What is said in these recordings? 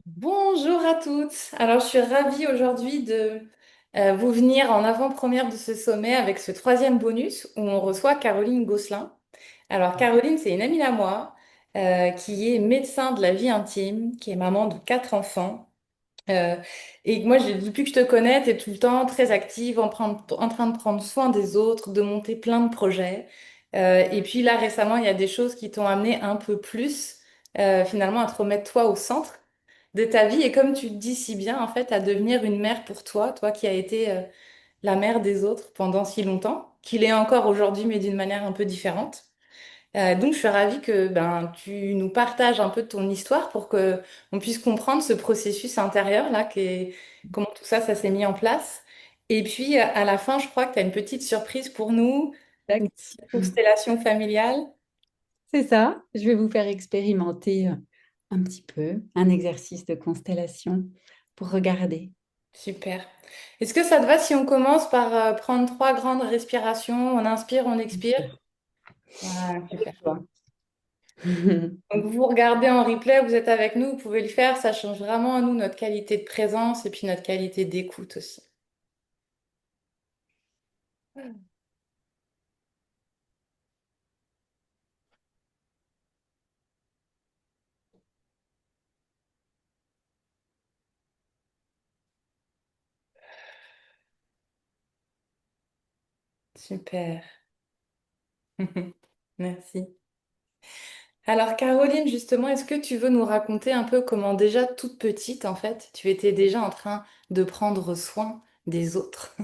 Bonjour à toutes. Alors, je suis ravie aujourd'hui de vous venir en avant-première de ce sommet avec ce troisième bonus où on reçoit Caroline Gosselin. Alors, Caroline, c'est une amie à moi qui est médecin de la vie intime, qui est maman de quatre enfants. Euh, et moi, depuis que je te connais, tu es tout le temps très active, en train de prendre soin des autres, de monter plein de projets. Et puis là, récemment, il y a des choses qui t'ont amené un peu plus, finalement, à te remettre toi au centre de ta vie. Et comme tu le dis si bien, en fait, à devenir une mère pour toi, toi qui as été la mère des autres pendant si longtemps, qu'il est encore aujourd'hui, mais d'une manière un peu différente. Donc, je suis ravie que ben, tu nous partages un peu de ton histoire pour que on puisse comprendre ce processus intérieur là, comment tout ça, ça s'est mis en place. Et puis, à la fin, je crois que tu as une petite surprise pour nous, une Exact. petite constellation familiale. C'est ça. Je vais vous faire expérimenter un petit peu un exercice de constellation pour regarder. Super. Est-ce que ça te va si on commence par prendre trois grandes respirations? On inspire, on expire. Voilà, super. Avec toi. Donc, vous regardez en replay, vous êtes avec nous, vous pouvez le faire. Ça change vraiment à nous notre qualité de présence et puis notre qualité d'écoute aussi. Super. Merci. Alors Caroline, justement, est-ce que tu veux nous raconter un peu comment déjà toute petite, en fait, tu étais déjà en train de prendre soin des autres?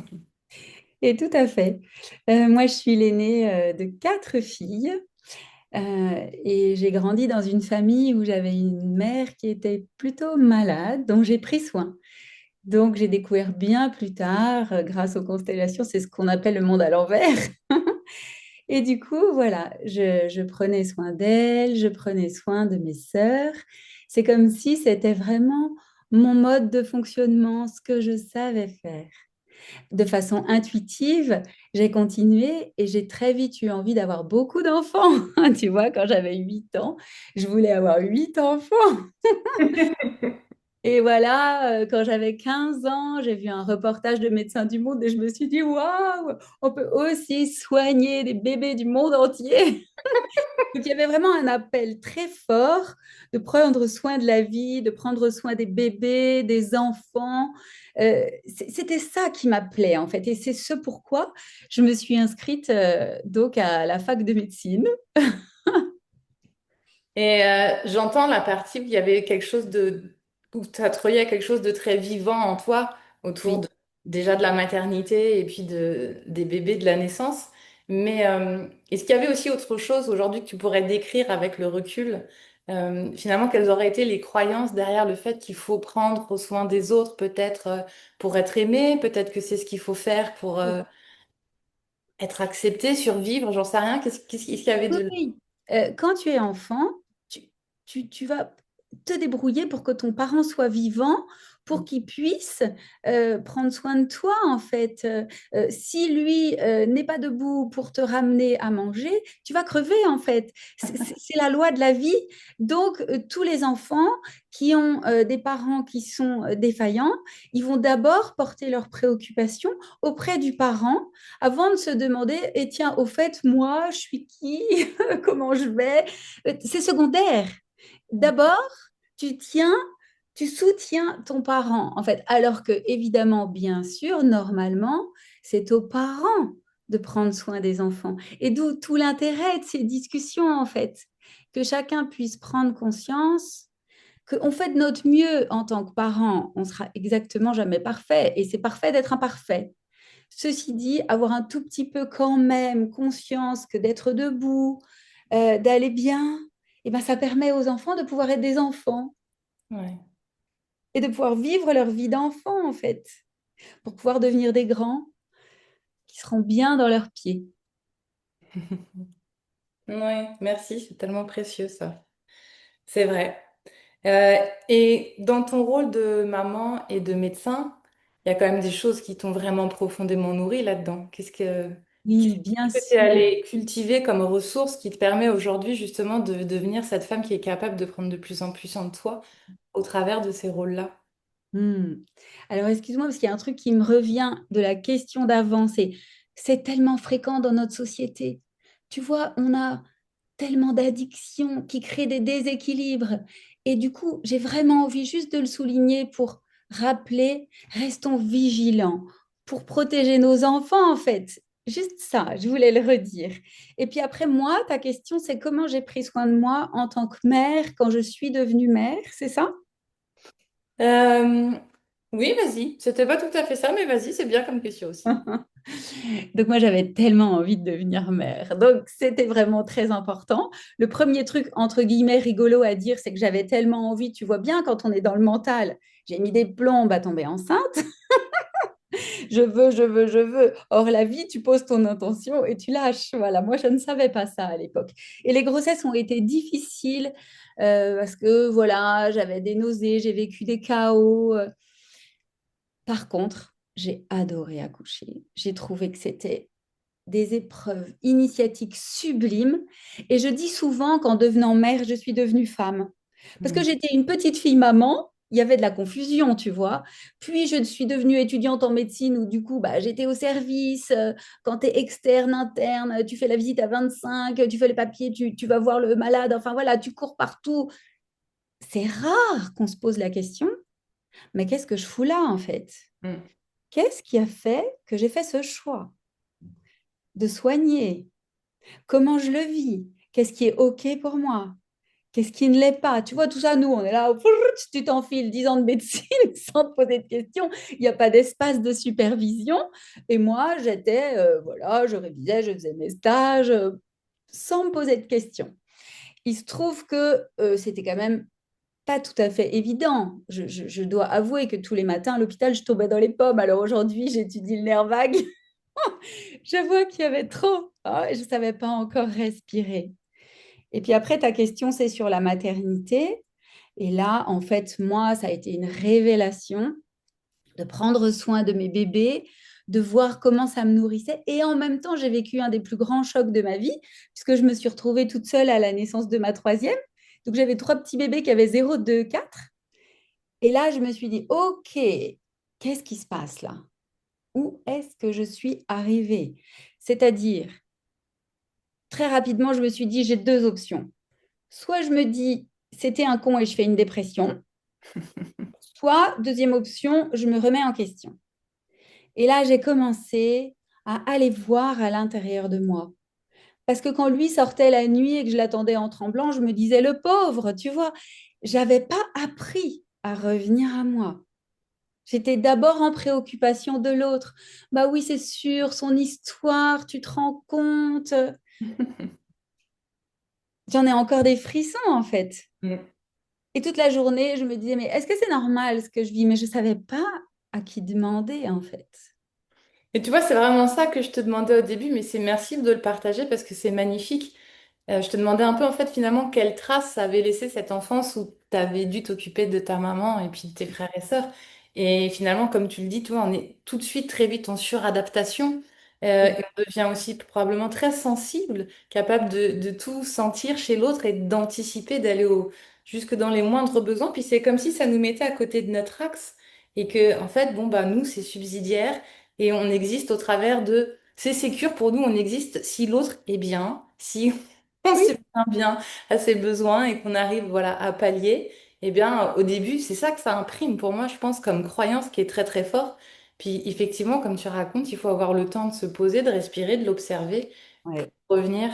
Et tout à fait. Moi, je suis l'aînée de quatre filles et j'ai grandi dans une famille où j'avais une mère qui était plutôt malade, dont j'ai pris soin. Donc, j'ai découvert bien plus tard, grâce aux constellations, c'est ce qu'on appelle le monde à l'envers. Et du coup, voilà, je prenais soin d'elle, je prenais soin de mes sœurs. C'est comme si c'était vraiment mon mode de fonctionnement, ce que je savais faire. De façon intuitive, j'ai continué et j'ai très vite eu envie d'avoir beaucoup d'enfants. Tu vois, quand j'avais 8 ans, je voulais avoir 8 enfants. Et voilà, quand j'avais 15 ans, j'ai vu un reportage de Médecins du Monde et je me suis dit, waouh, on peut aussi soigner des bébés du monde entier. Donc, il y avait vraiment un appel très fort de prendre soin de la vie, de prendre soin des bébés, des enfants. C'était ça qui m'appelait, en fait. Et c'est ce pourquoi je me suis inscrite donc à la fac de médecine. Et j'entends la partie où il y avait quelque chose où tu as trouvé quelque chose de très vivant en toi autour Oui. déjà de la maternité et puis des bébés de la naissance. Mais est-ce qu'il y avait aussi autre chose aujourd'hui que tu pourrais décrire avec le recul? Finalement, quelles auraient été les croyances derrière le fait qu'il faut prendre soin des autres, peut-être pour être aimé, peut-être que c'est ce qu'il faut faire pour être accepté, survivre, j'en sais rien. Qu'est-ce qu'il y avait Oui, de... oui. Quand tu es enfant, tu, tu vas te débrouiller pour que ton parent soit vivant, pour qu'il puisse prendre soin de toi, en fait. Si lui n'est pas debout pour te ramener à manger, tu vas crever, en fait. C'est la loi de la vie. Donc, tous les enfants qui ont des parents qui sont défaillants, ils vont d'abord porter leurs préoccupations auprès du parent avant de se demander, et tiens, au fait, moi, je suis qui? Comment je vais? C'est secondaire. D'abord, tu tiens, tu soutiens ton parent, en fait, alors que, évidemment, bien sûr, normalement, c'est aux parents de prendre soin des enfants. Et d'où tout l'intérêt de ces discussions, en fait, que chacun puisse prendre conscience qu'on fait de notre mieux en tant que parent. On sera exactement jamais parfait, et c'est parfait d'être imparfait. Ceci dit, avoir un tout petit peu quand même conscience que d'être debout, d'aller bien, et ben, ça permet aux enfants de pouvoir être des enfants Ouais. et de pouvoir vivre leur vie d'enfant, en fait, pour pouvoir devenir des grands qui seront bien dans leurs pieds. Ouais, merci, c'est tellement précieux ça. C'est vrai. Et dans ton rôle de maman et de médecin, il y a quand même des choses qui t'ont vraiment profondément nourri là-dedans. Qu'est-ce que... Oui, bien Que tu es sûr. allé cultiver comme ressource qui te permet aujourd'hui justement de devenir cette femme qui est capable de prendre de plus en plus soin de toi au travers de ces rôles-là. Hmm. Alors, excuse-moi, parce qu'il y a un truc qui me revient de la question d'avant, c'est tellement fréquent dans notre société. Tu vois, on a tellement d'addictions qui créent des déséquilibres. Et du coup, j'ai vraiment envie juste de le souligner pour rappeler, restons vigilants pour protéger nos enfants, en fait. Juste ça, je voulais le redire. Et puis après, moi, ta question, c'est comment j'ai pris soin de moi en tant que mère quand je suis devenue mère, c'est ça? Euh, oui, vas-y. C'était pas tout à fait ça, mais vas-y, c'est bien comme question aussi. Donc moi, j'avais tellement envie de devenir mère. Donc c'était vraiment très important. Le premier truc, entre guillemets, rigolo à dire, c'est que j'avais tellement envie, tu vois bien, quand on est dans le mental, j'ai mis des plombes à tomber enceinte. Je veux, je veux, je veux. Or, la vie, tu poses ton intention et tu lâches. Voilà, moi, je ne savais pas ça à l'époque. Et les grossesses ont été difficiles parce que, voilà, j'avais des nausées, j'ai vécu des chaos. Par contre, j'ai adoré accoucher. J'ai trouvé que c'était des épreuves initiatiques sublimes. Et je dis souvent qu'en devenant mère, je suis devenue femme. Parce que Mm. j'étais une petite fille maman, il y avait de la confusion, tu vois. Puis je suis devenue étudiante en médecine où du coup, bah, j'étais au service. Quand tu es externe, interne, tu fais la visite à 25, tu fais les papiers, tu vas voir le malade. Enfin voilà, tu cours partout. C'est rare qu'on se pose la question, mais qu'est-ce que je fous là en fait? Mm. Qu'est-ce qui a fait que j'ai fait ce choix de soigner? Comment je le vis, qu'est-ce qui est OK pour moi, qu'est-ce qui ne l'est pas. Tu vois, tout ça, nous, on est là, tu t'enfiles 10 ans de médecine sans te poser de questions. Il n'y a pas d'espace de supervision. Et moi, j'étais, voilà, je révisais, je faisais mes stages sans me poser de questions. Il se trouve que c'était quand même pas tout à fait évident. Je dois avouer que tous les matins à l'hôpital, je tombais dans les pommes. Alors aujourd'hui, j'étudie le nerf vague. Je vois qu'il y avait trop. Ah, je ne savais pas encore respirer. Et puis après, ta question, c'est sur la maternité. Et là, en fait, moi, ça a été une révélation de prendre soin de mes bébés, de voir comment ça me nourrissait. Et en même temps, j'ai vécu un des plus grands chocs de ma vie, puisque je me suis retrouvée toute seule à la naissance de ma troisième. Donc, j'avais trois petits bébés qui avaient 0, 2, 4. Et là, je me suis dit, OK, qu'est-ce qui se passe là? Où est-ce que je suis arrivée? C'est-à-dire, très rapidement, je me suis dit, j'ai deux options. Soit je me dis, c'était un con et je fais une dépression, soit, deuxième option, je me remets en question. Et là, j'ai commencé à aller voir à l'intérieur de moi. Parce que quand lui sortait la nuit et que je l'attendais en tremblant, je me disais, le pauvre, tu vois, j'avais pas appris à revenir à moi. J'étais d'abord en préoccupation de l'autre. Bah oui, c'est sûr, son histoire, tu te rends compte. J'en ai encore des frissons en fait. Mm. Et toute la journée, je me disais, mais est-ce que c'est normal ce que je vis? Mais je ne savais pas à qui demander, en fait. Et tu vois, c'est vraiment ça que je te demandais au début, mais c'est merci de le partager parce que c'est magnifique. Je te demandais un peu en fait finalement quelle trace ça avait laissé cette enfance où tu avais dû t'occuper de ta maman et puis de tes frères et sœurs. Et finalement, comme tu le dis, toi, on est tout de suite très vite en suradaptation. Et on devient aussi probablement très sensible, capable de tout sentir chez l'autre et d'anticiper, jusque dans les moindres besoins. Puis c'est comme si ça nous mettait à côté de notre axe et que en fait, bon bah nous, c'est subsidiaire et on existe au travers de... C'est sécure pour nous, on existe si l'autre est bien, si on Oui, subvient bien à ses besoins et qu'on arrive voilà, à pallier, eh bien, au début, c'est ça que ça imprime pour moi, je pense, comme croyance qui est très très fort. Puis effectivement, comme tu racontes, il faut avoir le temps de se poser, de respirer, de l'observer ouais. pour revenir.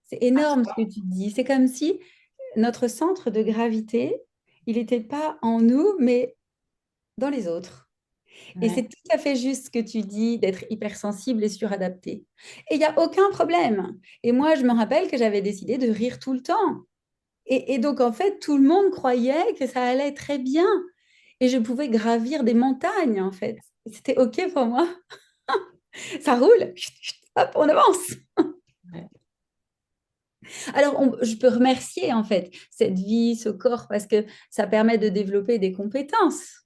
C'est énorme ce que tu dis. C'est comme si notre centre de gravité, il n'était pas en nous, mais dans les autres. Et c'est Ouais. tout à fait juste ce que tu dis d'être hypersensible et suradapté. Et il n'y a aucun problème. Et moi, je me rappelle que j'avais décidé de rire tout le temps. Et donc, en fait, tout le monde croyait que ça allait très bien. Et je pouvais gravir des montagnes, en fait. C'était OK pour moi. Ça roule. Chut, chut, hop, on avance. Ouais. Alors, je peux remercier, en fait, cette vie, ce corps, parce que ça permet de développer des compétences.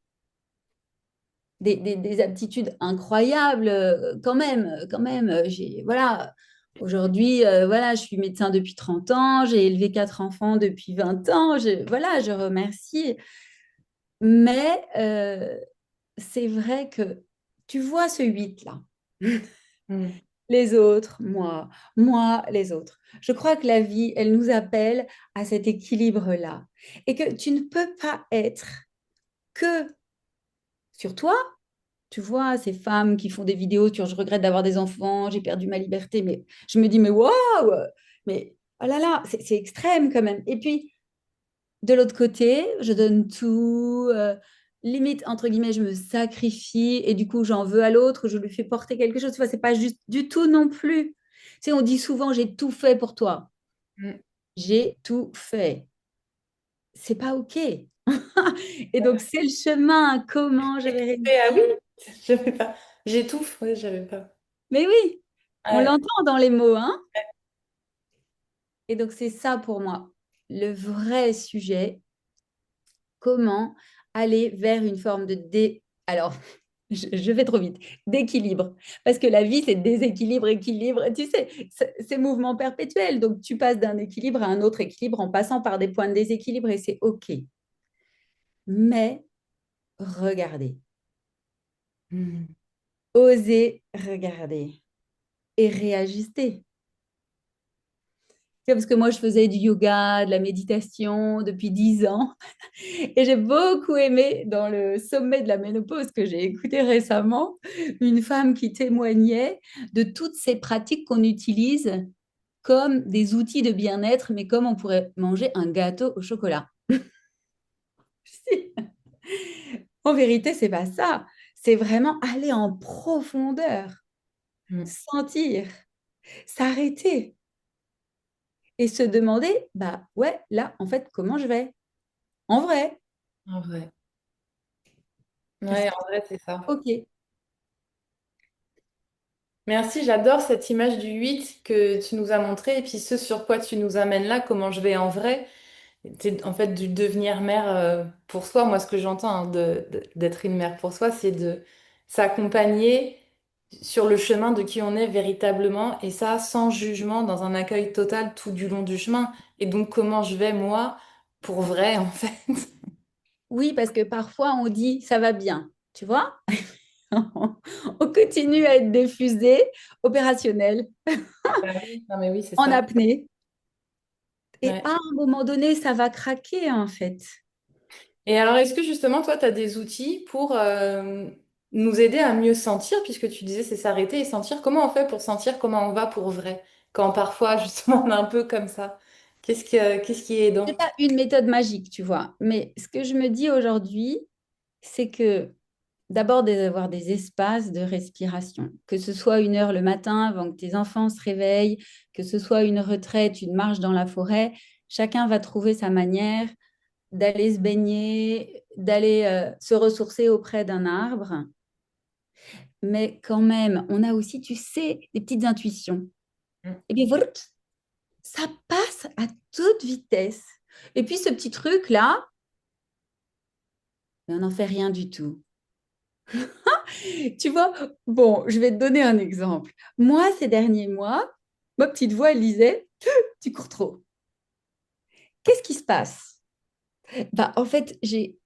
des aptitudes incroyables quand même, quand même. Voilà. Aujourd'hui, voilà, je suis médecin depuis 30 ans, j'ai élevé 4 enfants depuis 20 ans. Voilà, je remercie. Mais c'est vrai que tu vois ce 8 là. Mm. Les autres, moi, les autres. Je crois que la vie, elle nous appelle à cet équilibre-là. Et que tu ne peux pas être que sur toi. Tu vois, ces femmes qui font des vidéos sur je regrette d'avoir des enfants, j'ai perdu ma liberté, mais je me dis, mais waouh, mais oh là là, c'est extrême quand même. Et puis, de l'autre côté, je donne tout, limite, entre guillemets, je me sacrifie et du coup, j'en veux à l'autre, je lui fais porter quelque chose. Tu vois, c'est pas juste du tout non plus. Tu sais, on dit souvent, j'ai tout fait pour toi. Mm. J'ai tout fait. C'est pas OK. Et donc, c'est le chemin. Comment je vais Ah oui, réussir? j'avais pas. J'étouffe, oui, j'avais pas. Mais oui, on Ouais. l'entend dans les mots, hein. Et donc, c'est ça pour moi, le vrai sujet, comment aller vers une forme de Alors, je vais trop vite, d'équilibre. Parce que la vie, c'est déséquilibre, équilibre. Tu sais, c'est mouvement perpétuel. Donc, tu passes d'un équilibre à un autre équilibre en passant par des points de déséquilibre et c'est OK. Mais regardez, Mm. osez regarder et réajuster. Tu sais, parce que moi, je faisais du yoga, de la méditation depuis 10 ans. Et j'ai beaucoup aimé dans le sommet de la ménopause que j'ai écouté récemment, une femme qui témoignait de toutes ces pratiques qu'on utilise comme des outils de bien-être, mais comme on pourrait manger un gâteau au chocolat. En vérité, c'est pas ça. C'est vraiment aller en profondeur, Mm. sentir, s'arrêter et se demander, bah ouais, là, en fait, comment je vais? En vrai, En vrai. est-ce Ouais, que en vrai, c'est ça. OK? Merci, j'adore cette image du 8 que tu nous as montré et puis ce sur quoi tu nous amènes là, comment je vais en vrai. C'est en fait du devenir mère pour soi. Moi, ce que j'entends hein, d'être une mère pour soi, c'est de s'accompagner sur le chemin de qui on est véritablement et ça sans jugement, dans un accueil total tout du long du chemin. Et donc, comment je vais moi pour vrai en fait. Oui, parce que parfois on dit ça va bien, tu vois? On continue à être diffusé, opérationnel, Bah oui. Non mais oui, c'est en ça. apnée. Et Ouais. à un moment donné, ça va craquer en fait. Et alors, est-ce que justement, toi, tu as des outils pour nous aider à mieux sentir, puisque tu disais c'est s'arrêter et sentir. Comment on fait pour sentir comment on va pour vrai, quand parfois, justement, on est un peu comme ça? Qu'est-ce qui est aidant? C'est pas une méthode magique, tu vois. Mais ce que je me dis aujourd'hui, c'est que d'abord d'avoir des espaces de respiration, que ce soit 1 heure le matin avant que tes enfants se réveillent, que ce soit une retraite, une marche dans la forêt, chacun va trouver sa manière d'aller se baigner, d'aller se ressourcer auprès d'un arbre. Mais quand même, on a aussi, tu sais, des petites intuitions. Mm. Et bien voilà, ça passe à toute vitesse. Et puis ce petit truc-là, on n'en fait rien du tout. Tu vois, bon, je vais te donner un exemple. Moi, ces derniers mois, ma petite voix, elle disait, tu cours trop. Qu'est-ce qui se passe? Bah, en fait, j'ai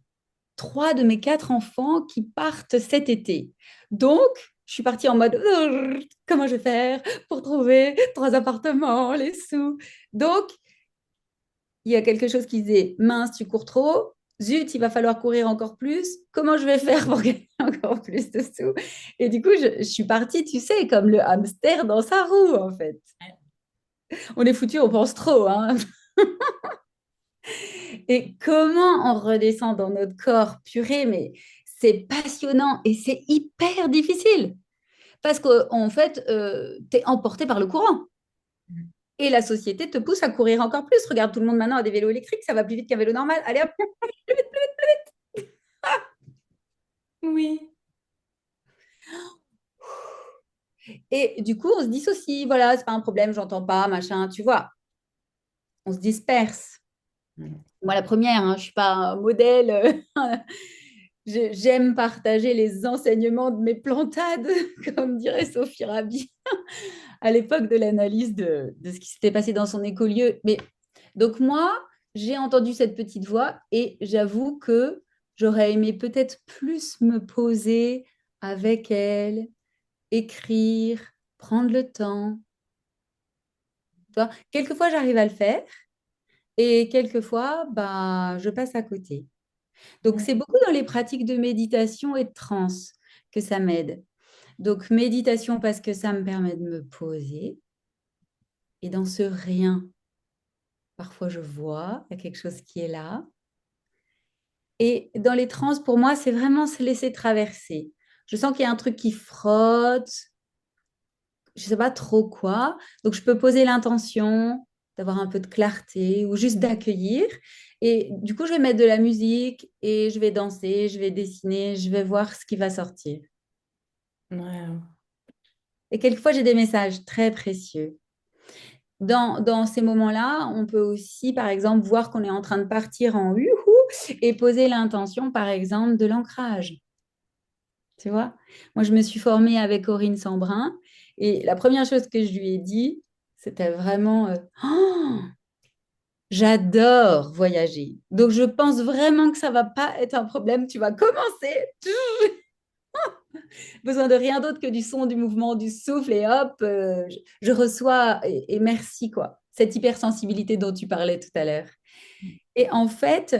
3 de mes 4 enfants qui partent cet été. Donc, je suis partie en mode comment je vais faire pour trouver 3 appartements, les sous. Donc, il y a quelque chose qui disait mince, tu cours trop. Zut, il va falloir courir encore plus. Comment je vais faire pour gagner encore plus de sous? Et du coup, je suis partie, tu sais, comme le hamster dans sa roue, en fait. On est foutu, on pense trop, hein. Et comment on redescend dans notre corps, purée, mais c'est passionnant et c'est hyper difficile parce qu'en fait, tu es emporté par le courant. Et la société te pousse à courir encore plus. Regarde, tout le monde maintenant a des vélos électriques, ça va plus vite qu'un vélo normal. Allez hop. Oui. Et du coup, on se dissocie. Voilà, c'est pas un problème, j'entends pas, machin, tu vois. On se disperse. Mm. Moi, la première, hein, je suis pas un modèle. j'aime partager les enseignements de mes plantades, comme dirait Sophie Rabi, à l'époque de l'analyse de ce qui s'était passé dans son écolieu. Mais donc moi, j'ai entendu cette petite voix et j'avoue que j'aurais aimé peut-être plus me poser avec elle, écrire, prendre le temps. Tu vois, quelquefois, j'arrive à le faire et quelquefois, bah, je passe à côté. Donc, Mm. c'est beaucoup dans les pratiques de méditation et de transe que ça m'aide. Donc, méditation parce que ça me permet de me poser et dans ce rien, parfois je vois, il y a quelque chose qui est là. Et dans les trans, pour moi, c'est vraiment se laisser traverser. Je sens qu'il y a un truc qui frotte, je ne sais pas trop quoi. Donc, je peux poser l'intention d'avoir un peu de clarté ou juste d'accueillir. Et du coup, je vais mettre de la musique et je vais danser, je vais dessiner, je vais voir ce qui va sortir. Ouais. Et quelquefois, j'ai des messages très précieux. Dans ces moments-là, on peut aussi, par exemple, voir qu'on est en train de partir en youhou et poser l'intention, par exemple, de l'ancrage. Tu vois? Moi, je me suis formée avec Corinne Sambrin et la première chose que je lui ai dit, c'était vraiment oh, j'adore voyager. Donc, je pense vraiment que ça va pas être un problème. Tu vas commencer. Besoin de rien d'autre que du son, du mouvement, du souffle et hop, je reçois et merci quoi. Cette hypersensibilité dont tu parlais tout à l'heure. Et en fait,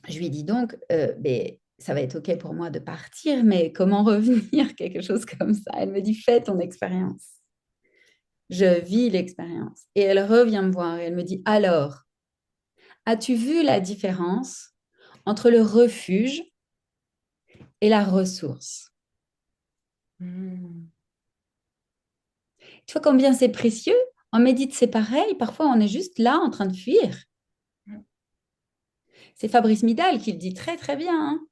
je lui dis donc, ben, ça va être OK pour moi de partir, mais comment revenir, quelque chose comme ça. Elle me dit, fais ton expérience. Je vis l'expérience. Et elle revient me voir et elle me dit, alors, as-tu vu la différence entre le refuge et la ressource? Mm. Tu vois combien c'est précieux? En médite, c'est pareil. Parfois, on est juste là en train de fuir. C'est Fabrice Midal qui le dit très, très bien, hein.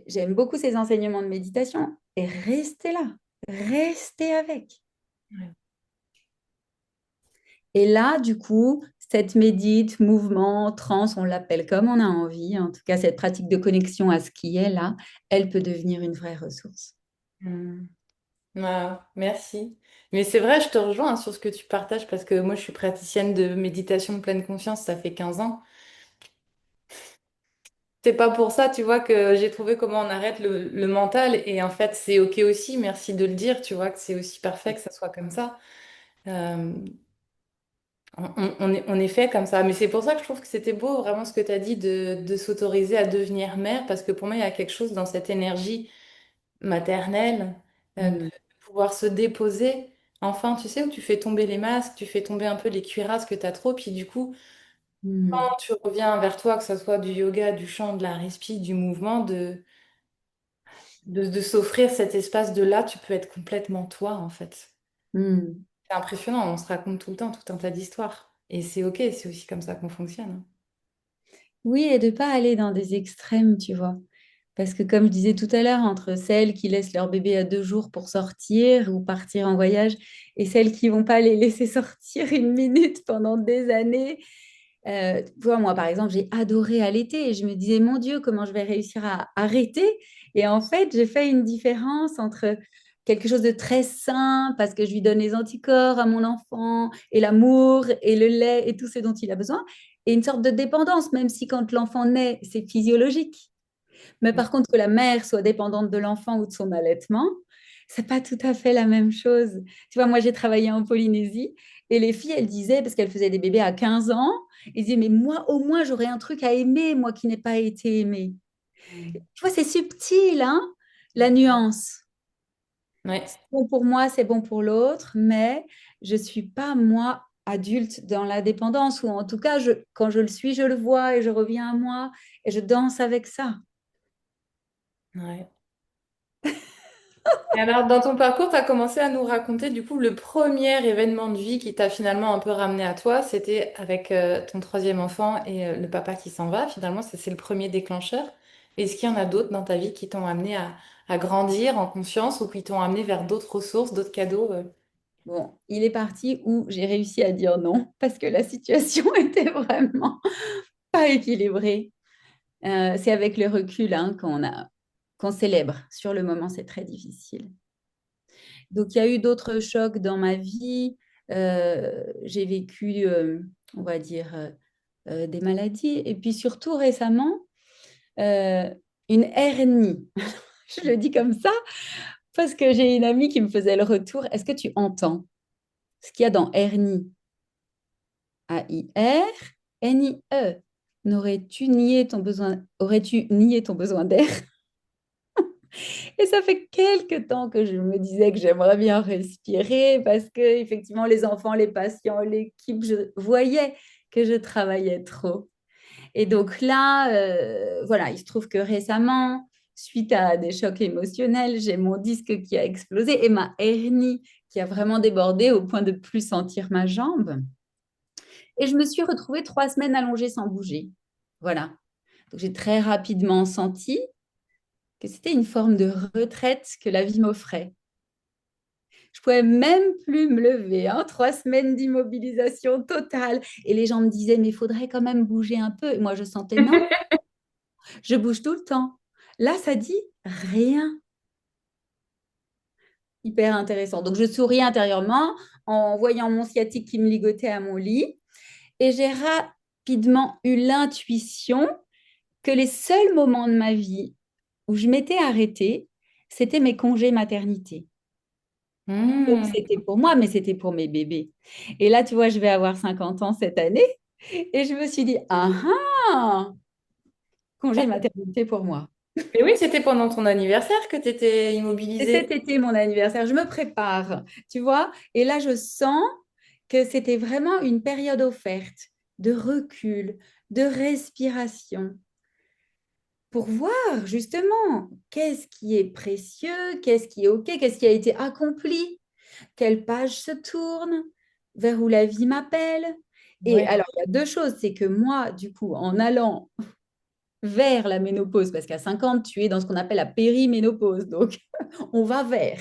J'aime beaucoup ces enseignements de méditation. Et restez là. Restez avec. Ouais. Et là, du coup, cette médite, mouvement, transe, on l'appelle comme on a envie, en tout cas, cette pratique de connexion à ce qui est là, elle peut devenir une vraie ressource. Mm. Ouais, merci. Mais c'est vrai, je te rejoins hein, sur ce que tu partages parce que moi, je suis praticienne de méditation de pleine conscience, ça fait 15 ans. C'est pas pour ça, tu vois, que j'ai trouvé comment on arrête le mental et en fait, c'est OK aussi, merci de le dire, tu vois, que c'est aussi parfait que ça soit comme ça. Euh, on est fait comme ça. Mais c'est pour ça que je trouve que c'était beau vraiment ce que tu as dit de s'autoriser à devenir mère parce que pour moi, il y a quelque chose dans cette énergie maternelle, de Mm, pouvoir se déposer. Enfin, tu sais, où tu fais tomber les masques, tu fais tomber un peu les cuirasses que tu as trop, puis du coup, mm, quand tu reviens vers toi, que ce soit du yoga, du chant, de la respi, du mouvement, de s'offrir cet espace de là, tu peux être complètement toi, en fait. mm. C'est impressionnant, on se raconte tout le temps tout un tas d'histoires. Et c'est OK, c'est aussi comme ça qu'on fonctionne. Hein. Oui, et de ne pas aller dans des extrêmes, tu vois. Parce que comme je disais tout à l'heure, entre celles qui laissent leur bébé à 2 jours pour sortir ou partir en voyage et celles qui vont pas les laisser sortir une minute pendant des années. Tu vois, moi, par exemple, j'ai adoré allaiter et je me disais, mon Dieu, comment je vais réussir à arrêter? Et en fait, j'ai fait une différence entre quelque chose de très sain parce que je lui donne les anticorps à mon enfant et l'amour et le lait et tout ce dont il a besoin et une sorte de dépendance, même si quand l'enfant naît, c'est physiologique. Mais par contre, que la mère soit dépendante de l'enfant ou de son allaitement, c'est pas tout à fait la même chose. Tu vois, moi, j'ai travaillé en Polynésie et les filles, elles disaient, parce qu'elles faisaient des bébés à 15 ans, elles disaient, mais moi, au moins, j'aurais un truc à aimer, moi qui n'ai pas été aimée. Mm. Tu vois, c'est subtil, hein, la nuance. Ouais, C'est bon pour moi, c'est bon pour l'autre, mais je suis pas, moi, adulte dans la dépendance, ou en tout cas, quand je le suis, je le vois et je reviens à moi et je danse avec ça. ouais. Et alors, dans ton parcours, tu as commencé à nous raconter du coup le premier événement de vie qui t'a finalement un peu ramené à toi. C'était avec ton troisième enfant et le papa qui s'en va. Finalement, c'est le premier déclencheur. Est-ce qu'il y en a d'autres dans ta vie qui t'ont amené à grandir en conscience ou qui t'ont amené vers d'autres ressources, d'autres cadeaux Bon, il est parti où j'ai réussi à dire non parce que la situation était vraiment pas équilibrée. C'est avec le recul hein, qu'on célèbre. Sur le moment, c'est très difficile. Donc, il y a eu d'autres chocs dans ma vie. J'ai vécu, on va dire, des maladies. Et puis surtout récemment, euh, une hernie. Je le dis comme ça parce que j'ai une amie qui me faisait le retour. Est-ce que tu entends ce qu'il y a dans hernie? A-I-R-N-I-E. Aurais-tu nié ton besoin d'air? Et ça fait quelques temps que je me disais que j'aimerais bien respirer parce que effectivement les enfants, les patients, l'équipe, je voyais que je travaillais trop. Et donc là, voilà, il se trouve que récemment, suite à des chocs émotionnels, j'ai mon disque qui a explosé et ma hernie qui a vraiment débordé au point de plus sentir ma jambe. Et je me suis retrouvée 3 semaines allongée sans bouger. Voilà. Donc j'ai très rapidement senti que c'était une forme de retraite que la vie m'offrait. Je pouvais même plus me lever, hein, 3 semaines d'immobilisation totale. Et les gens me disaient, mais il faudrait quand même bouger un peu. Et moi, je sentais non, je bouge tout le temps. Là, ça dit rien. Hyper intéressant. Donc, je souris intérieurement en voyant mon sciatique qui me ligotait à mon lit. Et j'ai rapidement eu l'intuition que les seuls moments de ma vie où je m'étais arrêtée, c'était mes congés maternité. Donc, Hmm. c'était pour moi, mais c'était pour mes bébés. Et là, tu vois, je vais avoir 50 ans cette année. Et je me suis dit, ah ah, congé maternité pour moi. Et oui, c'était pendant ton anniversaire que tu étais Et cet immobilisée. été, mon anniversaire, je me prépare, tu vois. Et là, je sens que c'était vraiment une période offerte de recul, de respiration, pour voir justement qu'est-ce qui est précieux, qu'est-ce qui est OK, qu'est-ce qui a été accompli, quelle page se tourne, vers où la vie m'appelle. Et Ouais. alors, il y a deux choses, c'est que moi, du coup, en allant vers la ménopause, parce qu'à 50, tu es dans ce qu'on appelle la périménopause, donc on va vers.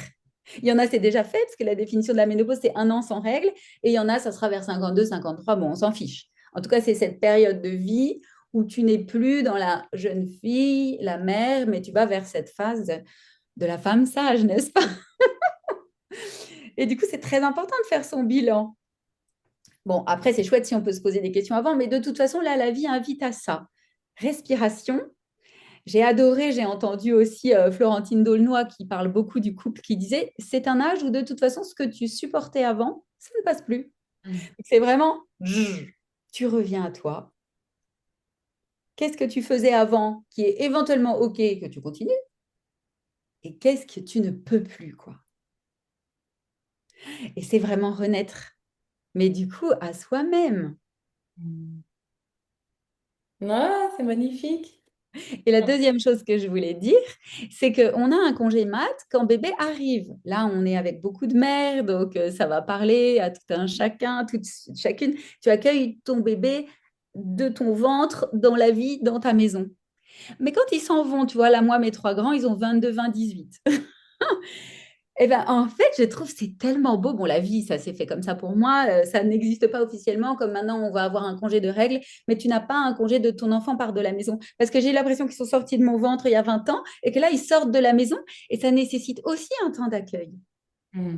Il y en a, c'est déjà fait, parce que la définition de la ménopause, c'est 1 an sans règles, et il y en a, ça sera vers 52, 53, bon, on s'en fiche. En tout cas, c'est cette période de vie où tu n'es plus dans la jeune fille, la mère, mais tu vas vers cette phase de la femme sage, n'est-ce pas? Et du coup, c'est très important de faire son bilan. Bon, après, c'est chouette si on peut se poser des questions avant, mais de toute façon, là, la vie invite à ça. Respiration. J'ai adoré, j'ai entendu aussi Florentine D'aulnoy qui parle beaucoup du couple, qui disait, c'est un âge où de toute façon, ce que tu supportais avant, ça ne passe plus. Hmm. C'est vraiment, tu reviens à toi. Qu'est-ce que tu faisais avant qui est éventuellement OK que tu continues et qu'est-ce que tu ne peux plus, quoi. Et c'est vraiment renaître, mais du coup, à soi-même. Hmm. Ah, c'est magnifique. Et la deuxième chose que je voulais dire, c'est qu'on a un congé mat quand bébé arrive. Là, on est avec beaucoup de mères, donc ça va parler à tout un chacun, toute chacune. Tu accueilles ton bébé de ton ventre dans la vie, dans ta maison. Mais quand ils s'en vont, tu vois, là, moi, mes trois grands, ils ont 22, 20, 18. Eh ben, en fait, je trouve que c'est tellement beau. Bon, la vie, ça s'est fait comme ça pour moi. Ça n'existe pas officiellement, comme maintenant on va avoir un congé de règles, mais tu n'as pas un congé de ton enfant part de la maison. Parce que j'ai l'impression qu'ils sont sortis de mon ventre il y a 20 ans et que là, ils sortent de la maison et ça nécessite aussi un temps d'accueil. Hmm.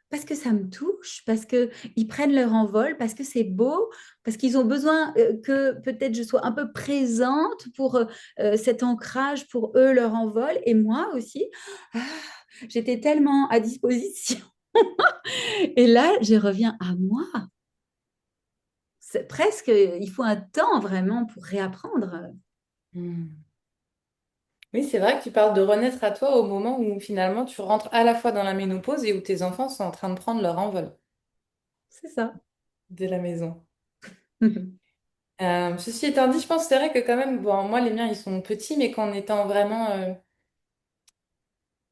Parce que ça me touche, parce qu'ils prennent leur envol, parce que c'est beau, parce qu'ils ont besoin que peut-être je sois un peu présente pour cet ancrage pour eux, leur envol, et moi aussi. Ah, j'étais tellement à disposition. Et là, je reviens à moi. C'est presque, il faut un temps vraiment pour réapprendre. Hmm. Oui, c'est vrai que tu parles de renaître à toi au moment où finalement tu rentres à la fois dans la ménopause et où tes enfants sont en train de prendre leur envol C'est ça. de la maison. Ceci étant dit, je pense que c'est vrai que quand même, bon, moi les miens ils sont petits, mais qu'en étant vraiment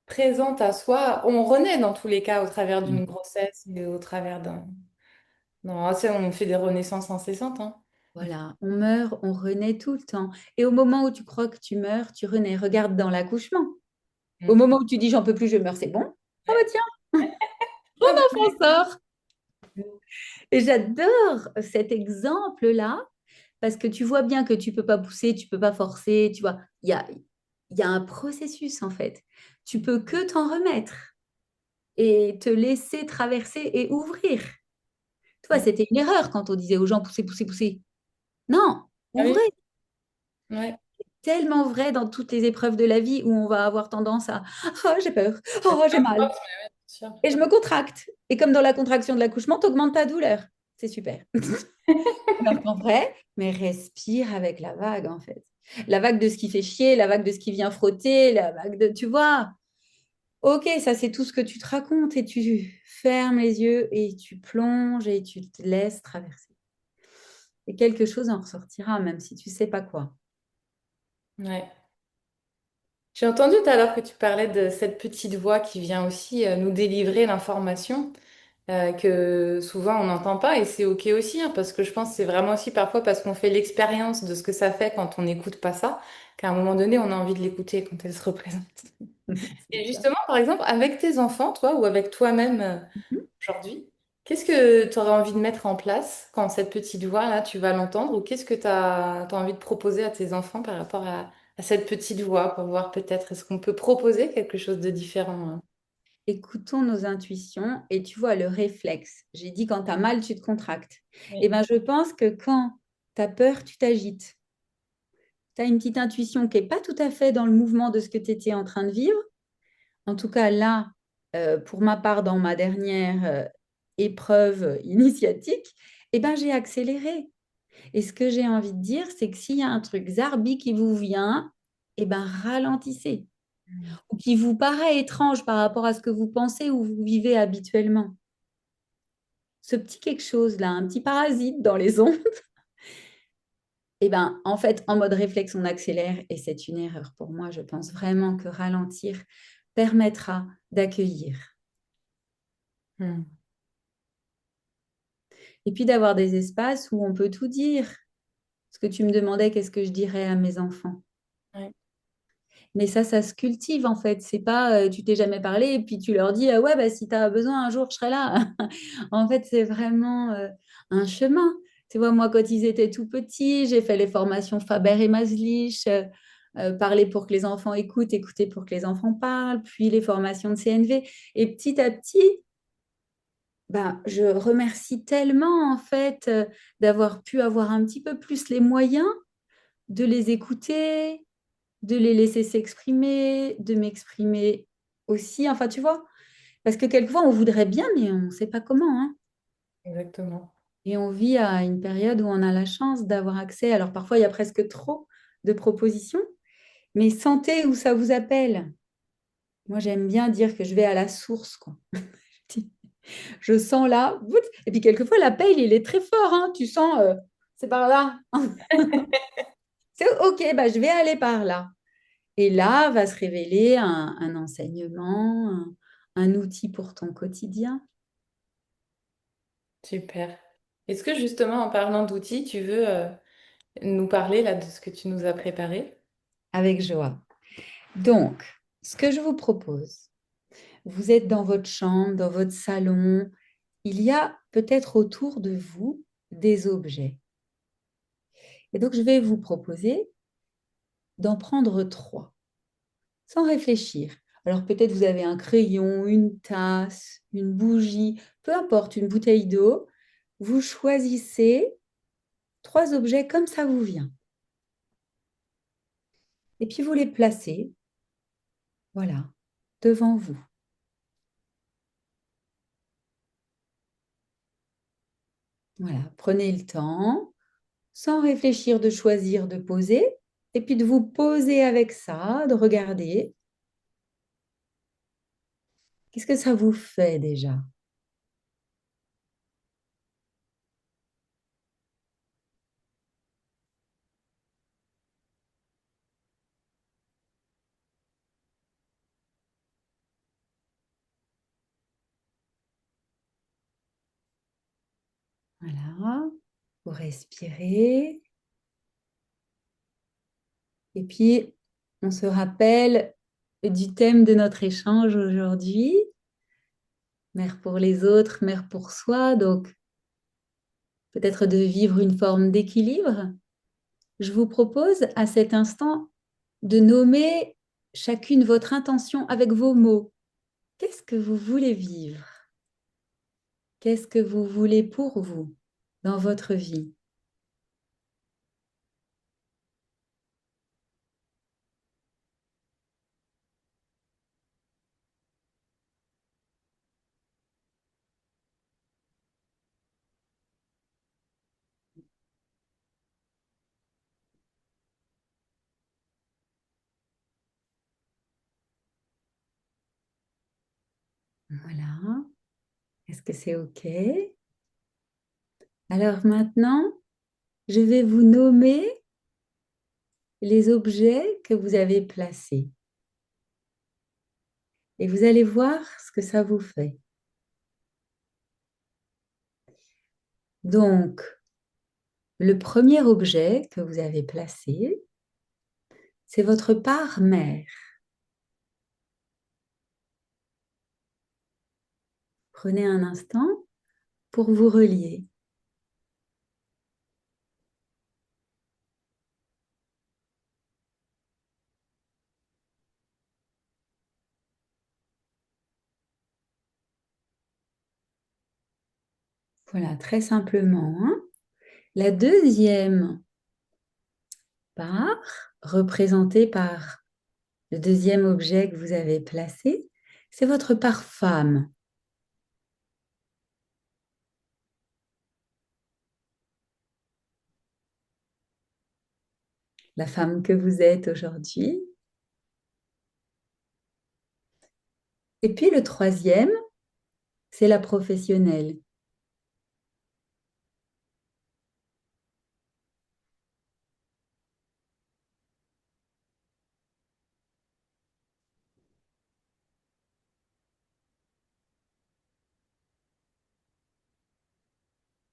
présente à soi, on renaît dans tous les cas au travers d'une grossesse et au travers d'un... Non, c'est- on fait des renaissances incessantes, hein. Voilà, on meurt, on renaît tout le temps. Et au moment où tu crois que tu meurs, tu renais. Regarde dans l'accouchement. Au Mm. moment où tu dis j'en peux plus, je meurs, c'est bon. Ah bah tiens, ton Ah enfant sort. bah, Et j'adore cet exemple-là parce que tu vois bien que tu peux pas pousser, tu peux pas forcer, tu vois. Il y a un processus, en fait. Tu peux que t'en remettre et te laisser traverser et ouvrir. Tu vois, Mm. c'était une erreur quand on disait aux gens, poussez, poussez, poussez. Non, Ah ouvrez. oui, ouais. Tellement vrai dans toutes les épreuves de la vie où on va avoir tendance à, oh, j'ai peur, Ça oh, fait j'ai un mal. force, mais ouais, bien sûr. Et je me contracte. Et comme dans la contraction de l'accouchement, tu augmentes ta douleur. C'est super. Alors qu'en vrai, mais respire avec la vague, en fait. La vague de ce qui fait chier, la vague de ce qui vient frotter, la vague de, tu vois. Ok, ça c'est tout ce que tu te racontes et tu fermes les yeux et tu plonges et tu te laisses traverser. Et quelque chose en ressortira, même si tu sais pas quoi. Ouais. J'ai entendu tout à l'heure que tu parlais de cette petite voix qui vient aussi nous délivrer l'information que souvent on n'entend pas et c'est ok aussi hein, parce que je pense que c'est vraiment aussi parfois parce qu'on fait l'expérience de ce que ça fait quand on n'écoute pas ça qu'à un moment donné on a envie de l'écouter quand elle se représente. C'est Et ça. justement, par exemple, avec tes enfants, toi, ou avec toi-même Mhm. aujourd'hui, qu'est-ce que tu aurais envie de mettre en place quand cette petite voix-là, tu vas l'entendre, ou qu'est-ce que tu as envie de proposer à tes enfants par rapport à cette petite voix, pour voir peut-être, est-ce qu'on peut proposer quelque chose de différent hein. Écoutons nos intuitions et tu vois le réflexe. J'ai dit quand tu as mal, tu te contractes. Et Oui. ben je pense que quand tu as peur, tu t'agites. Tu as une petite intuition qui n'est pas tout à fait dans le mouvement de ce que tu étais en train de vivre. En tout cas, là, pour ma part, dans ma dernière épreuve initiatique, eh ben, j'ai accéléré. Et ce que j'ai envie de dire, c'est que s'il y a un truc zarbi qui vous vient, eh ben, ralentissez. Ou qui vous paraît étrange par rapport à ce que vous pensez ou vous vivez habituellement. Ce petit quelque chose-là, un petit parasite dans les ondes, eh ben, en fait, en mode réflexe, on accélère et c'est une erreur pour moi. Je pense vraiment que ralentir permettra d'accueillir. Hmm. Et puis d'avoir des espaces où on peut tout dire. Parce que tu me demandais qu'est-ce que je dirais à mes enfants. Ouais. Mais ça se cultive en fait. C'est pas tu t'es jamais parlé et puis tu leur dis ouais, bah, si tu as besoin un jour, je serai là. En fait, c'est vraiment un chemin. Tu vois, moi, quand ils étaient tout petits, j'ai fait les formations Faber et Maslich, parler pour que les enfants écoutent, écouter pour que les enfants parlent, puis les formations de CNV. Et petit à petit, ben, je remercie tellement en fait d'avoir pu avoir un petit peu plus les moyens de les écouter, de les laisser s'exprimer, de m'exprimer aussi. Enfin, tu vois, parce que quelquefois, on voudrait bien, mais on ne sait pas comment, hein. Exactement. Et on vit à une période où on a la chance d'avoir accès. Alors, parfois, il y a presque trop de propositions, mais sentez où ça vous appelle. Moi, j'aime bien dire que je vais à la source, quoi. Je sens là, bout, et puis quelquefois, l'appel, il est très fort, hein. Tu sens, c'est par là. C'est OK, bah, je vais aller par là. Et là va se révéler un enseignement, un outil pour ton quotidien, Super. Est-ce que justement, en parlant d'outils, tu veux nous parler là de ce que tu nous as préparé? avec joie. Donc, ce que je vous propose, vous êtes dans votre chambre, dans votre salon, il y a peut-être autour de vous des objets. Et donc, je vais vous proposer d'en prendre trois, sans réfléchir. Alors, peut-être vous avez un crayon, une tasse, une bougie, peu importe, une bouteille d'eau. Vous choisissez trois objets comme ça vous vient. Et puis vous les placez, voilà, devant vous. Voilà, prenez le temps, sans réfléchir, de choisir de poser, et puis de vous poser avec ça, de regarder. Qu'est-ce que ça vous fait déjà? Voilà, vous respirez, et puis on se rappelle du thème de notre échange aujourd'hui, mère pour les autres, mère pour soi, donc peut-être de vivre une forme d'équilibre. je vous propose à cet instant de nommer chacune votre intention avec vos mots. Qu'est-ce que vous voulez vivre? Qu'est-ce que vous voulez pour vous dans votre vie? Voilà. Est-ce que c'est OK? Alors maintenant, je vais vous nommer les objets que vous avez placés. Et vous allez voir ce que ça vous fait. Donc, le premier objet que vous avez placé, c'est votre part mère. Prenez un instant pour vous relier. Voilà, très simplement, hein. La deuxième part, représentée par le deuxième objet que vous avez placé, c'est votre part femme. La femme que vous êtes aujourd'hui. Et puis le troisième, c'est la professionnelle.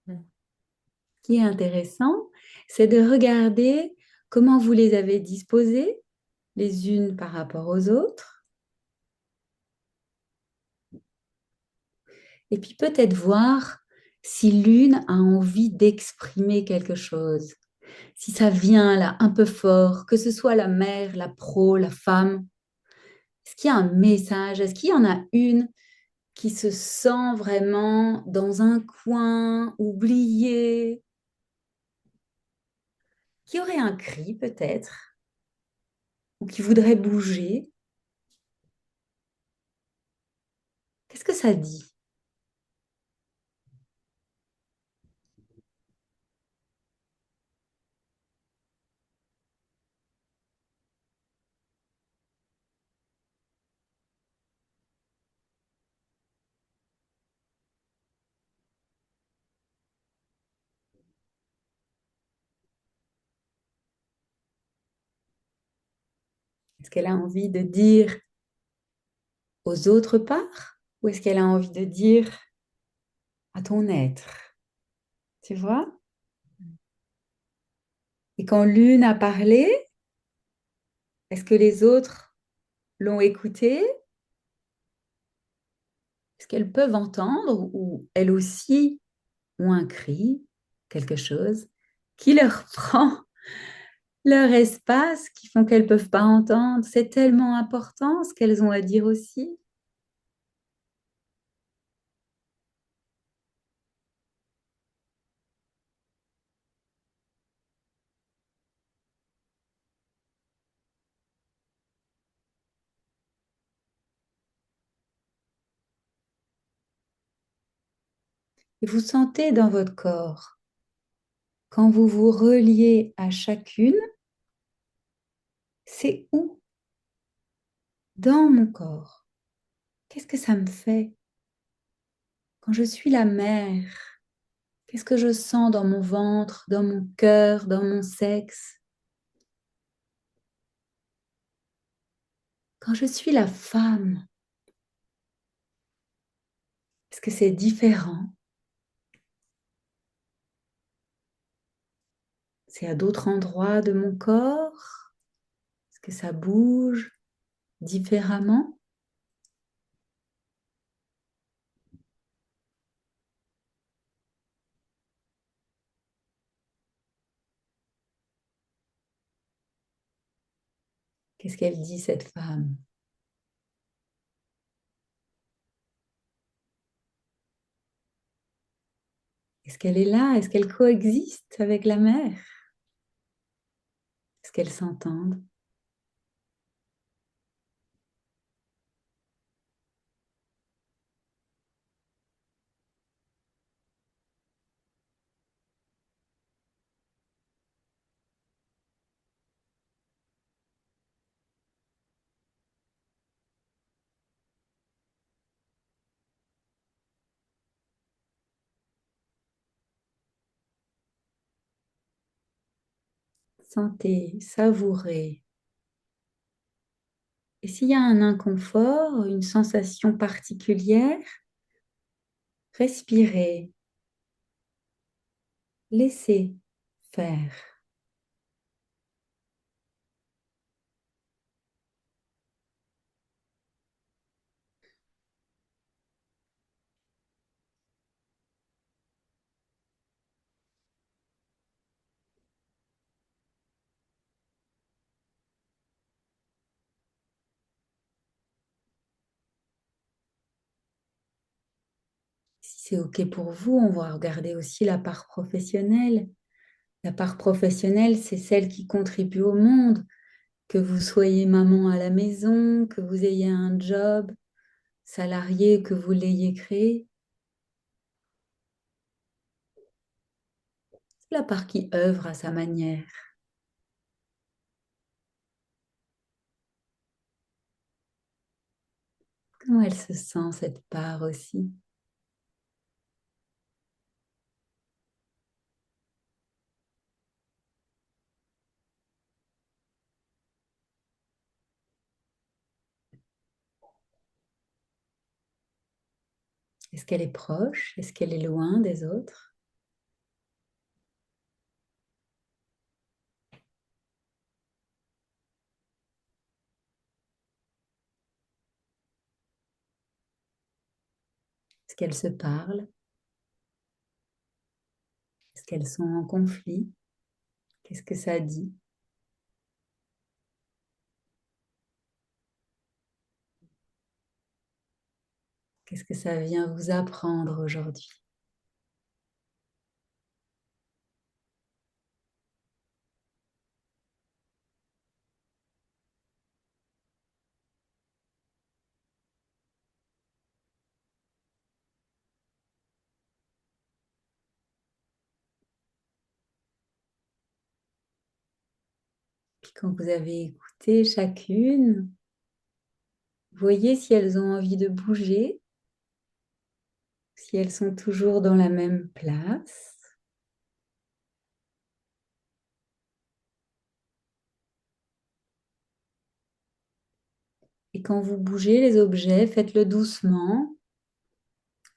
Ce qui est intéressant, c'est de regarder comment vous les avez disposées les unes par rapport aux autres. Et puis peut-être voir si l'une a envie d'exprimer quelque chose. Si ça vient là un peu fort, que ce soit la mère, la pro, la femme. Est-ce qu'il y a un message? Est-ce qu'il y en a une qui se sent vraiment dans un coin, oubliée, qui aurait un cri peut-être, ou qui voudrait bouger? Qu'est-ce que ça dit? Est-ce qu'elle a envie de dire aux autres parts, ou est-ce qu'elle a envie de dire à ton être? Tu vois? Et quand l'une a parlé, est-ce que les autres l'ont écoutée? Est-ce qu'elles peuvent entendre ou elles aussi ont un cri, quelque chose qui leur prend leur espace, qui font qu'elles ne peuvent pas entendre? C'est tellement important ce qu'elles ont à dire aussi. Et vous sentez dans votre corps, quand vous vous reliez à chacune, c'est où dans mon corps? Qu'est-ce que ça me fait? Quand je suis la mère, qu'est-ce que je sens dans mon ventre, dans mon cœur, dans mon sexe? Quand je suis la femme, est-ce que c'est différent? C'est à d'autres endroits de mon corps? Est-ce que ça bouge différemment? Qu'est-ce qu'elle dit, cette femme? Est-ce qu'elle est là? Est-ce qu'elle coexiste avec la mère? Est-ce qu'elles s'entendent? Sentez, savourez. Et s'il y a un inconfort, une sensation particulière, respirez, laissez faire. Si c'est OK pour vous, on va regarder aussi la part professionnelle. La part professionnelle, c'est celle qui contribue au monde. Que vous soyez maman à la maison, que vous ayez un job salarié, que vous l'ayez créé, c'est la part qui œuvre à sa manière. Comment elle se sent, cette part aussi? Est-ce qu'elle est proche? Est-ce qu'elle est loin des autres? Est-ce qu'elles se parlent? Est-ce qu'elles sont en conflit? Qu'est-ce que ça dit? Qu'est-ce que ça vient vous apprendre aujourd'hui? Puis quand vous avez écouté chacune, voyez si elles ont envie de bouger, si elles sont toujours dans la même place. Et quand vous bougez les objets, faites-le doucement,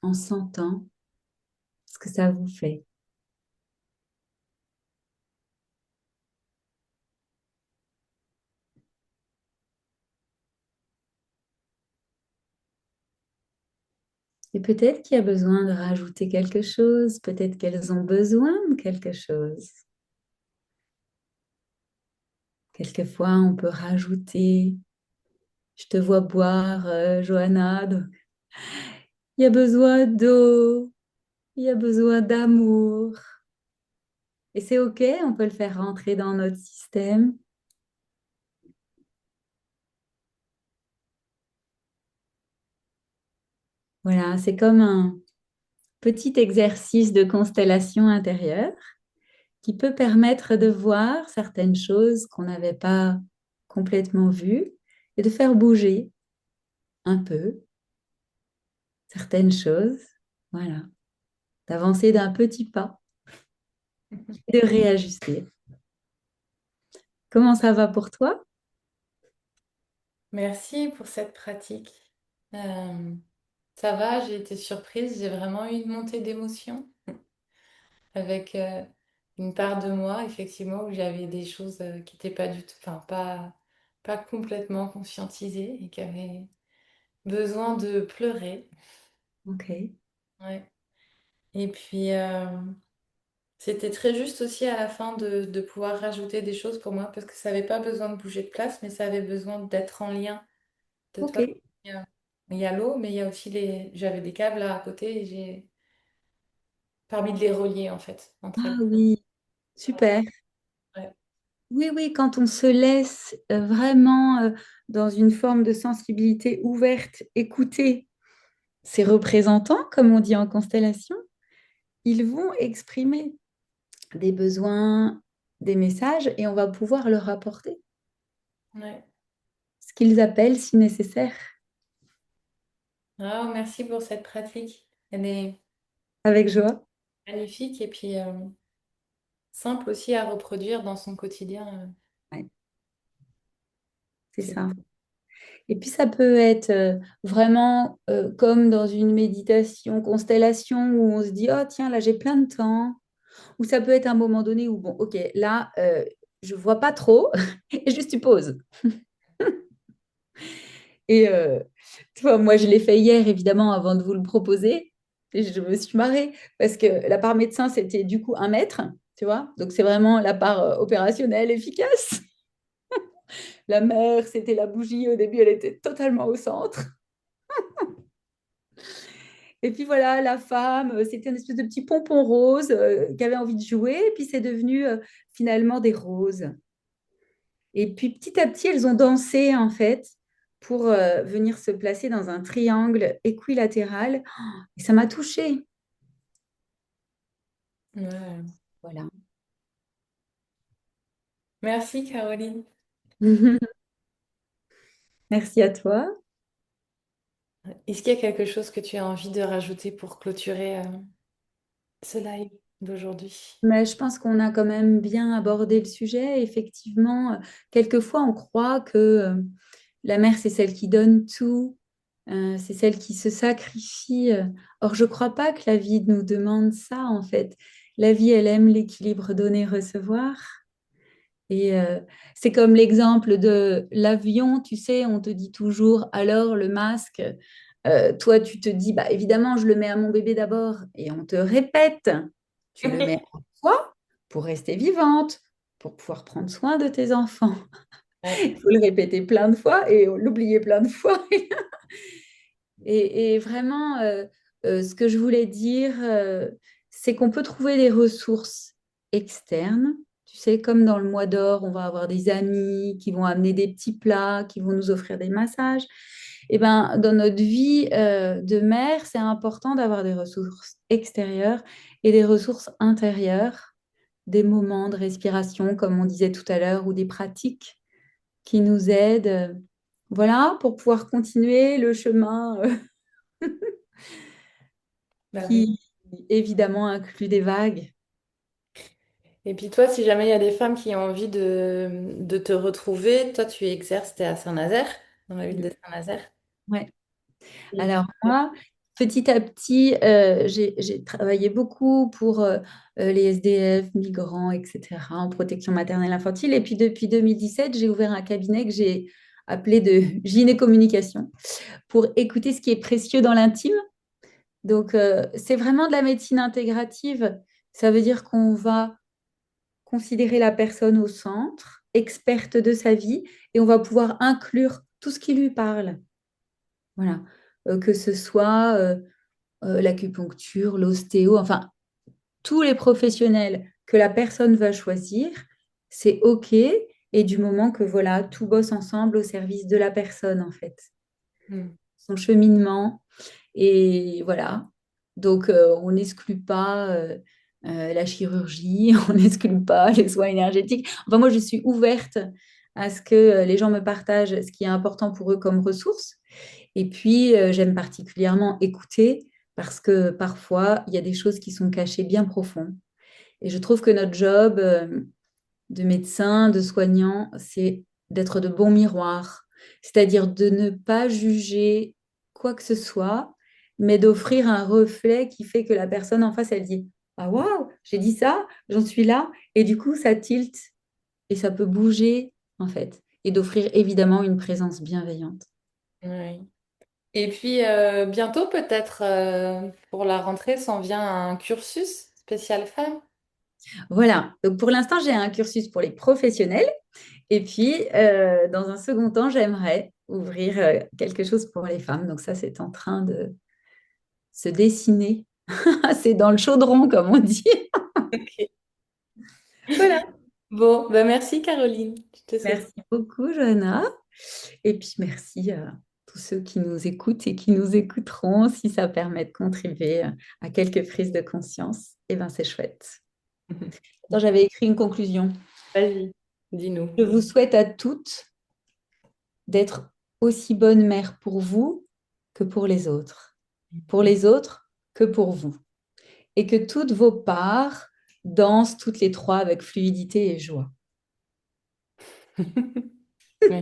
en sentant ce que ça vous fait. Et peut-être qu'il y a besoin de rajouter quelque chose, peut-être qu'elles ont besoin de quelque chose. Quelquefois, on peut rajouter, je te vois boire, Johanna, donc il y a besoin d'eau, il y a besoin d'amour. Et c'est OK, on peut le faire rentrer dans notre système. Voilà, c'est comme un petit exercice de constellation intérieure qui peut permettre de voir certaines choses qu'on n'avait pas complètement vues et de faire bouger un peu certaines choses. Voilà, d'avancer d'un petit pas et de réajuster. Comment ça va pour toi? Merci pour cette pratique. Euh, Ça va, j'ai été surprise, j'ai vraiment eu une montée d'émotion avec une part de moi, effectivement, où j'avais des choses qui n'étaient pas du tout, enfin, pas complètement conscientisées et qui avaient besoin de pleurer. OK. Ouais. Et puis, C'était très juste aussi à la fin de pouvoir rajouter des choses pour moi parce que ça n'avait pas besoin de bouger de place, mais ça avait besoin d'être en lien. De Ok. toi, il y a l'eau, mais il y a aussi les. J'avais des câbles là à côté et j'ai permis de les relier en fait entre Ah elles. oui, super. Ouais. Oui, oui, quand on se laisse vraiment dans une forme de sensibilité ouverte, écouter ces représentants, comme on dit en constellation, ils vont exprimer des besoins, des messages, et on va pouvoir leur apporter Ouais. ce qu'ils appellent si nécessaire, Ah, merci pour cette pratique. Elle est avec joie. magnifique et puis simple aussi à reproduire dans son quotidien. Ouais, c'est C'est ça. Et puis ça peut être vraiment comme dans une méditation, constellation, où on se dit, oh tiens, là j'ai plein de temps. Ou ça peut être un moment donné où, bon, ok, là, je vois pas trop, et juste tu poses. Et tu vois, moi, je l'ai fait hier, évidemment, avant de vous le proposer. Et je me suis marrée parce que la part médecin, c'était du coup 1 mètre, tu vois. Donc, c'est vraiment la part opérationnelle efficace. La mère, c'était la bougie. Au début, elle était totalement au centre. Et puis voilà, la femme, c'était une espèce de petit pompon rose qui avait envie de jouer. Et puis, c'est devenu finalement des roses. Et puis petit à petit, elles ont dansé en fait pour venir se placer dans un triangle équilatéral. Et ça m'a touchée. Ouais. Voilà. Merci Caroline. Merci à toi. Est-ce qu'il y a quelque chose que tu as envie de rajouter pour clôturer ce live d'aujourd'hui? Mais je pense qu'on a quand même bien abordé le sujet. Effectivement, quelquefois, on croit que la mère, c'est celle qui donne tout, c'est celle qui se sacrifie. Or, je ne crois pas que la vie nous demande ça, en fait. La vie, elle aime l'équilibre donner-recevoir. Et c'est comme l'exemple de l'avion, tu sais, on te dit toujours, alors le masque, toi tu te dis, bah évidemment, je le mets à mon bébé d'abord, et on te répète, tu le mets à toi pour rester vivante, pour pouvoir prendre soin de tes enfants. Ouais. Il faut le répéter plein de fois et l'oublier plein de fois. Et vraiment, ce que je voulais dire, c'est qu'on peut trouver des ressources externes. Tu sais, comme dans le mois d'or, on va avoir des amis qui vont amener des petits plats, qui vont nous offrir des massages. Et ben, dans notre vie de mère, c'est important d'avoir des ressources extérieures et des ressources intérieures, des moments de respiration, comme on disait tout à l'heure, ou des pratiques qui nous aident, voilà, pour pouvoir continuer le chemin Bah oui. qui évidemment inclut des vagues. Et puis toi, si jamais il y a des femmes qui ont envie de te retrouver, toi tu exerces, t'es à Saint-Nazaire, dans la ville de Saint-Nazaire. Ouais. Et Alors moi, petit à petit, j'ai travaillé beaucoup pour les SDF, migrants, etc., en protection maternelle infantile. Et puis depuis 2017, j'ai ouvert un cabinet que j'ai appelé de gynécommunication pour écouter ce qui est précieux dans l'intime. Donc, c'est vraiment de la médecine intégrative. Ça veut dire qu'on va considérer la personne au centre, experte de sa vie, et on va pouvoir inclure tout ce qui lui parle. Voilà. Que ce soit l'acupuncture, l'ostéo, enfin, tous les professionnels que la personne va choisir, c'est OK. Et du moment que voilà, tout bosse ensemble au service de la personne, en fait. Hmm. Son cheminement. Et voilà. Donc, on n'exclut pas la chirurgie, on n'exclut pas les soins énergétiques. Enfin, moi, je suis ouverte à ce que les gens me partagent ce qui est important pour eux comme ressources. Et puis, j'aime particulièrement écouter parce que parfois, il y a des choses qui sont cachées bien profond. Et je trouve que notre job de médecin, de soignant, c'est d'être de bons miroirs, c'est-à-dire de ne pas juger quoi que ce soit, mais d'offrir un reflet qui fait que la personne en face, elle dit, ah waouh, j'ai dit ça, j'en suis là, et du coup, ça tilte et ça peut bouger en fait, et d'offrir évidemment une présence bienveillante. Oui. Et puis bientôt peut-être pour la rentrée s'en vient un cursus spécial femme. Voilà. Donc pour l'instant, j'ai un cursus pour les professionnels. Et puis, dans un second temps, j'aimerais ouvrir quelque chose pour les femmes. Donc ça, c'est en train de se dessiner. C'est dans le chaudron, comme on dit. Ok. Voilà. Bon, bah merci Caroline. Je te souhaite. Merci beaucoup, Johanna. Et puis, merci à tous ceux qui nous écoutent et qui nous écouteront. Si ça permet de contribuer à quelques prises de conscience, eh ben, c'est chouette. Attends, j'avais écrit une conclusion. Vas-y, dis-nous. Je vous souhaite à toutes d'être aussi bonne mère pour vous que pour les autres. Pour les autres que pour vous. Et que toutes vos parts dansent toutes les trois avec fluidité et joie. Ouais.